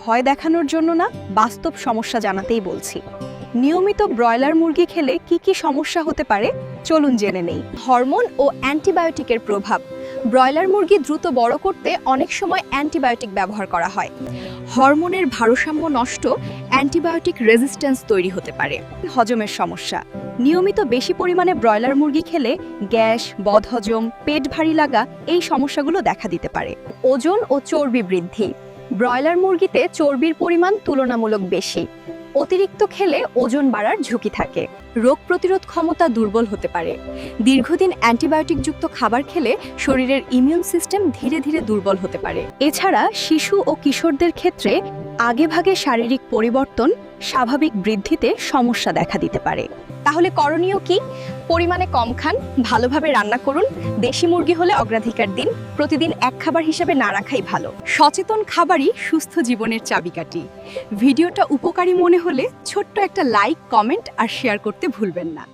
ভয় দেখানোর জন্য না, বাস্তব সমস্যা জানাতেই বলছি। নিয়মিত ব্রয়লার মুরগি খেলে কি কি সমস্যা হতে পারে চলুন জেনে নেই। হরমোন ও অ্যান্টিবায়োটিকের প্রভাব। ব্রয়লার মুরগি দ্রুত বড় করতে অনেক সময় অ্যান্টিবায়োটিক ব্যবহার করা হয়। হরমোনের ভারসাম্য নষ্ট, অ্যান্টিবায়োটিক রেজিস্ট্যান্স তৈরি হতে পারে। হজমের সমস্যা। নিয়মিত বেশি পরিমাণে ব্রয়লার মুরগি খেলে গ্যাস, বদহজম, পেট ভারী লাগা এই সমস্যাগুলো দেখা দিতে পারে। ওজন ও চর্বি বৃদ্ধি। ব্রয়লার মুরগিতে চর্বির পরিমাণ তুলনামূলক বেশি। অতিরিক্ত খেলে ওজন বাড়ার ঝুঁকি থাকে। রোগ প্রতিরোধ ক্ষমতা দুর্বল হতে পারে। দীর্ঘদিন অ্যান্টিবায়োটিকযুক্ত খাবার খেলে শরীরের ইমিউন সিস্টেম ধীরে ধীরে দুর্বল হতে পারে। এছাড়া শিশু ও কিশোরদের ক্ষেত্রে আগেভাগে শারীরিক পরিবর্তন স্বাভাবিক বৃদ্ধিতে সমস্যা দেখা দিতে পারে। তাহলে করণীয় কি? পরিমাণে কম খান, ভালোভাবে রান্না করুন, দেশি মুরগি হলে অগ্রাধিকার দিন, প্রতিদিন এক খাবার হিসেবে না রাখাই ভালো। সচেতন খাবারই সুস্থ জীবনের চাবিকাঠি। ভিডিওটা উপকারী মনে হলে ছোট্ট একটা লাইক, কমেন্ট আর শেয়ার করতে ভুলবেন না।